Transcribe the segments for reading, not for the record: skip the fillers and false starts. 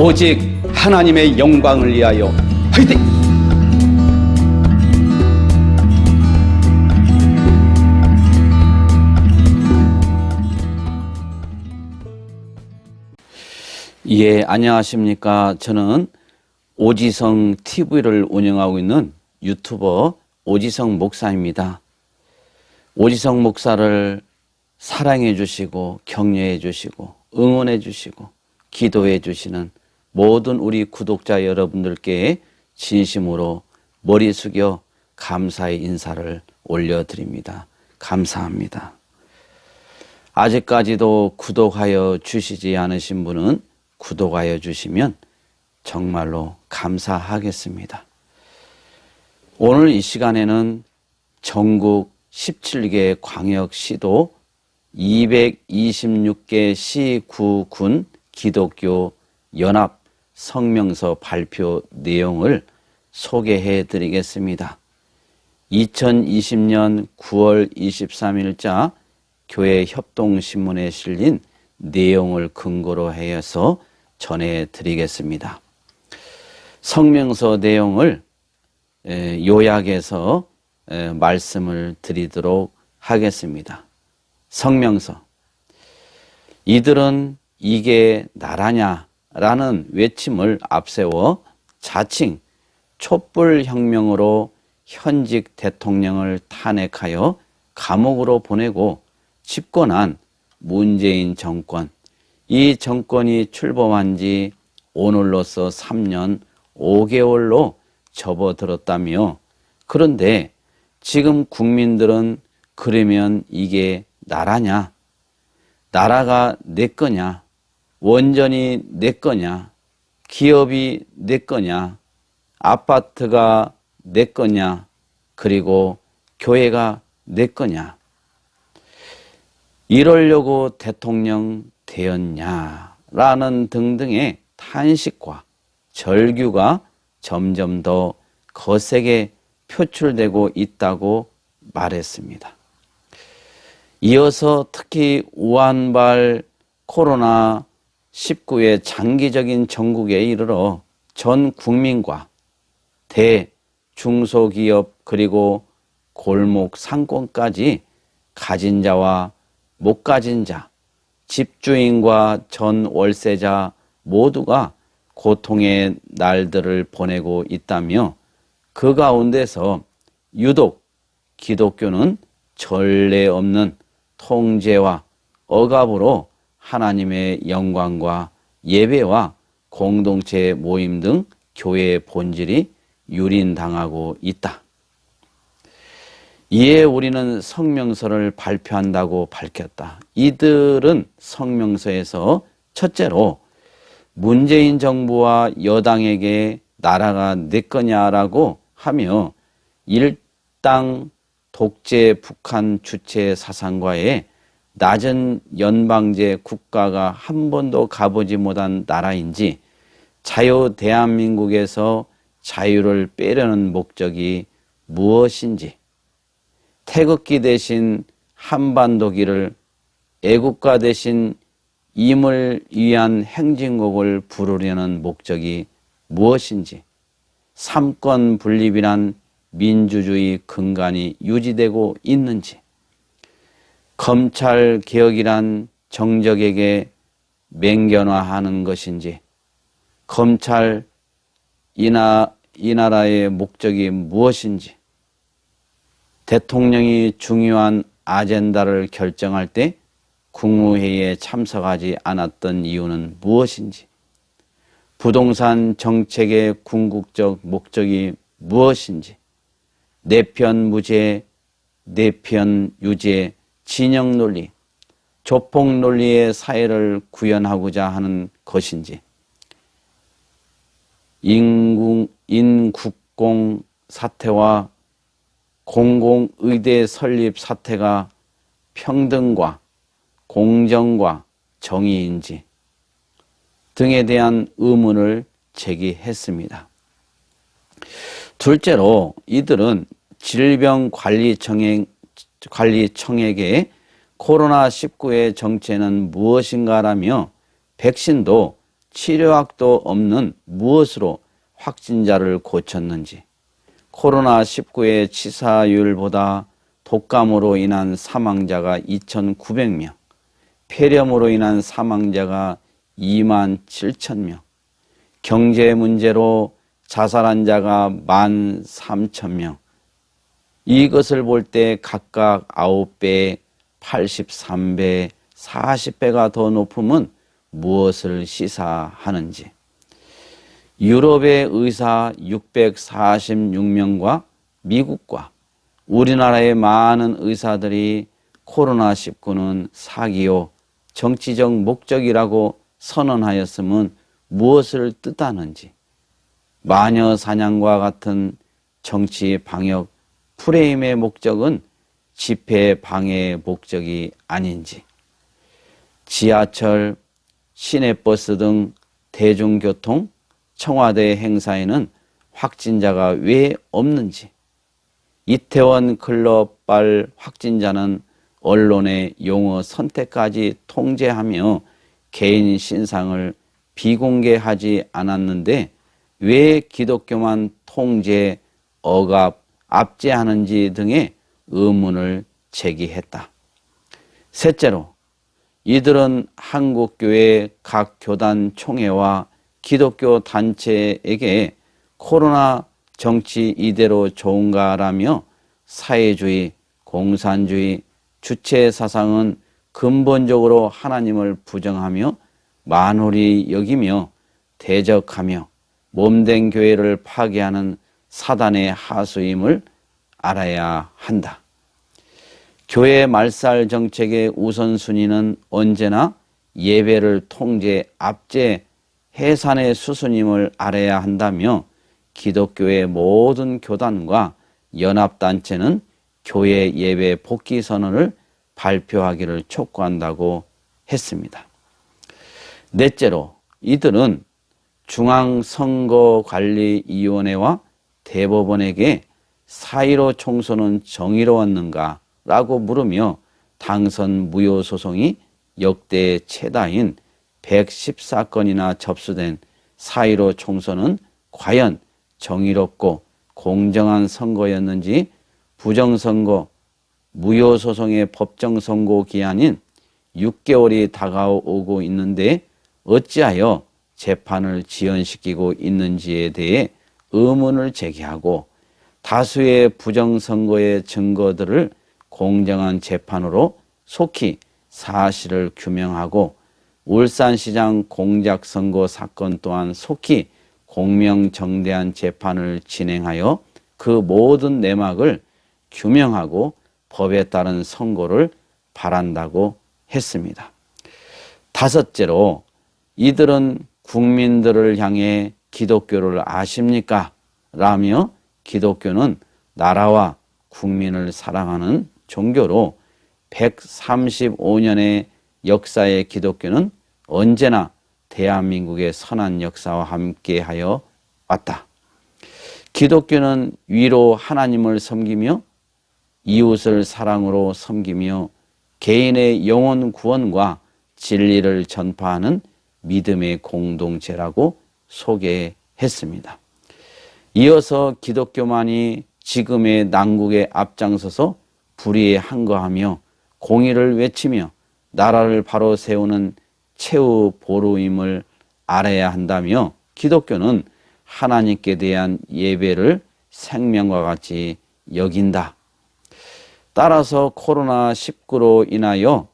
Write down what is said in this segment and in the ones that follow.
오직 하나님의 영광을 위하여 화이팅! 예, 안녕하십니까. 저는 오지성 TV를 운영하고 있는 유튜버 오지성 목사입니다. 오지성 목사를 사랑해 주시고 격려해 주시고 응원해 주시고 기도해 주시는 모든 우리 구독자 여러분들께 진심으로 머리 숙여 감사의 인사를 올려드립니다. 감사합니다. 아직까지도 구독하여 주시지 않으신 분은 구독하여 주시면 정말로 감사하겠습니다. 오늘 이 시간에는 전국 17개 광역시도 226개 시구군 기독교 연합 성명서 발표 내용을 소개해 드리겠습니다. 2020년 9월 23일자 교회 협동신문에 실린 내용을 근거로 해서 전해 드리겠습니다. 성명서 내용을 요약해서 말씀을 드리도록 하겠습니다. 성명서. 이들은 이게 나라냐라는 외침을 앞세워 자칭 촛불혁명으로 현직 대통령을 탄핵하여 감옥으로 보내고 집권한 문재인 정권, 이 정권이 출범한 지 오늘로서 3년 5개월로 접어들었다며, 그런데 지금 국민들은 그러면 이게 나라냐? 나라가 내 거냐? 원전이 내 거냐? 기업이 내 거냐? 아파트가 내 거냐? 그리고 교회가 내 거냐? 이러려고 대통령 되었냐라는 등등의 탄식과 절규가 점점 더 거세게 표출되고 있다고 말했습니다. 이어서 특히 우한발 코로나19의 장기적인 전국에 이르러 전 국민과 대, 중소기업 그리고 골목 상권까지 가진 자와 못 가진 자, 집주인과 전 월세자 모두가 고통의 날들을 보내고 있다며, 그 가운데서 유독 기독교는 전례 없는 통제와 억압으로 하나님의 영광과 예배와 공동체 모임 등 교회의 본질이 유린당하고 있다. 이에 우리는 성명서를 발표한다고 밝혔다. 이들은 성명서에서 첫째로 문재인 정부와 여당에게 나라가 내 거냐라고 하며 일당 독재 북한 주체 사상과의 낮은 연방제 국가가 한 번도 가보지 못한 나라인지 자유 대한민국에서 자유를 빼려는 목적이 무엇인지, 태극기 대신 한반도기를 애국가 대신 임을 위한 행진곡을 부르려는 목적이 무엇인지, 삼권 분립이란 민주주의 근간이 유지되고 있는지, 검찰 개혁이란 정적에게 맹견화하는 것인지, 검찰 이 나라의 목적이 무엇인지, 대통령이 중요한 아젠다를 결정할 때 국무회의에 참석하지 않았던 이유는 무엇인지, 부동산 정책의 궁극적 목적이 무엇인지, 내편 무죄, 내편 유죄, 진영 논리, 조폭 논리의 사회를 구현하고자 하는 것인지, 인국공 사태와 공공의대 설립 사태가 평등과 공정과 정의인지 등에 대한 의문을 제기했습니다. 둘째로 이들은 질병관리청에게 코로나19의 정체는 무엇인가라며 백신도 치료약도 없는 무엇으로 확진자를 고쳤는지, 코로나19의 치사율보다 독감으로 인한 사망자가 2,900명, 폐렴으로 인한 사망자가 27,000명, 경제 문제로 자살한 자가 13,000명, 이것을 볼 때 각각 9배, 83배, 40배가 더 높으면 무엇을 시사하는지. 유럽의 의사 646명과 미국과 우리나라의 많은 의사들이 코로나19는 사기요, 정치적 목적이라고 선언하였으면 무엇을 뜻하는지, 마녀 사냥과 같은 정치 방역 프레임의 목적은 집회 방해의 목적이 아닌지, 지하철, 시내버스 등 대중교통, 청와대 행사에는 확진자가 왜 없는지, 이태원 클럽발 확진자는 언론의 용어 선택까지 통제하며 개인 신상을 비공개하지 않았는데 왜 기독교만 통제, 억압, 압제하는지 등의 의문을 제기했다. 셋째로, 이들은 한국교회 각 교단 총회와 기독교 단체에게 코로나 정치 이대로 좋은가라며 사회주의, 공산주의, 주체 사상은 근본적으로 하나님을 부정하며 만홀히 여기며 대적하며 몸된 교회를 파괴하는 사단의 하수임을 알아야 한다. 교회 말살 정책의 우선순위는 언제나 예배를 통제, 압제, 해산의 수순임을 알아야 한다며 기독교의 모든 교단과 연합단체는 교회 예배 복귀 선언을 발표하기를 촉구한다고 했습니다. 넷째로, 이들은 중앙선거관리위원회와 대법원에게 4.15 총선은 정의로웠는가 라고 물으며 당선 무효 소송이 역대 최다인 114건이나 접수된 4.15 총선은 과연 정의롭고 공정한 선거였는지 부정선거, 무효소송의 법정선고 기한인 6개월이 다가오고 있는데 어찌하여 재판을 지연시키고 있는지에 대해 의문을 제기하고 다수의 부정선거의 증거들을 공정한 재판으로 속히 사실을 규명하고 울산시장 공작선거 사건 또한 속히 공명정대한 재판을 진행하여 그 모든 내막을 규명하고 법에 따른 선고를 바란다고 했습니다. 다섯째로, 이들은 국민들을 향해 기독교를 아십니까? 라며 기독교는 나라와 국민을 사랑하는 종교로 135년의 역사의 기독교는 언제나 대한민국의 선한 역사와 함께하여 왔다. 기독교는 위로 하나님을 섬기며 이웃을 사랑으로 섬기며 개인의 영혼 구원과 진리를 전파하는 믿음의 공동체라고 소개했습니다. 이어서 기독교만이 지금의 난국에 앞장서서 불의에 항거하며 공의를 외치며 나라를 바로 세우는 최후 보루임을 알아야 한다며 기독교는 하나님께 대한 예배를 생명과 같이 여긴다. 따라서 코로나19로 인하여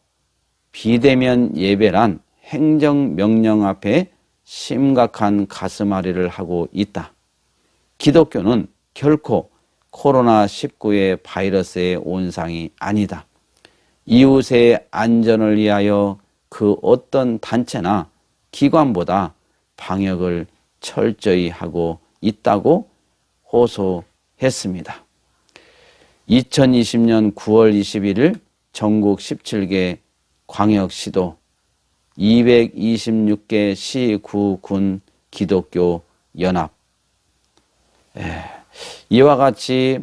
비대면 예배란 행정명령 앞에 심각한 가슴앓이를 하고 있다. 기독교는 결코 코로나19의 바이러스의 온상이 아니다. 이웃의 안전을 위하여 그 어떤 단체나 기관보다 방역을 철저히 하고 있다고 호소했습니다. 2020년 9월 21일 전국 17개 광역시도 226개 시, 구, 군 기독교 연합, 이와 같이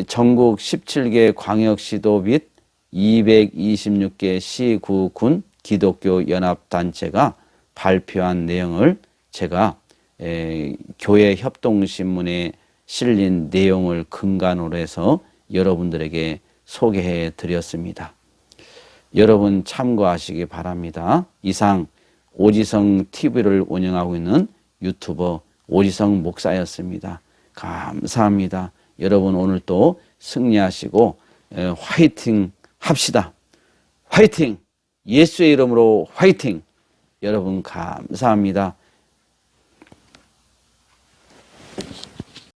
전국 17개 광역시도 및 226개 시, 구, 군 기독교 연합단체가 발표한 내용을 제가 교회 협동신문에 실린 내용을 근간으로 해서 여러분들에게 소개해 드렸습니다. 여러분 참고하시기 바랍니다. 이상 오지성 TV를 운영하고 있는 유튜버 오지성 목사였습니다. 감사합니다. 여러분 오늘 또 승리하시고 화이팅 합시다. 화이팅! 예수의 이름으로 화이팅! 여러분 감사합니다.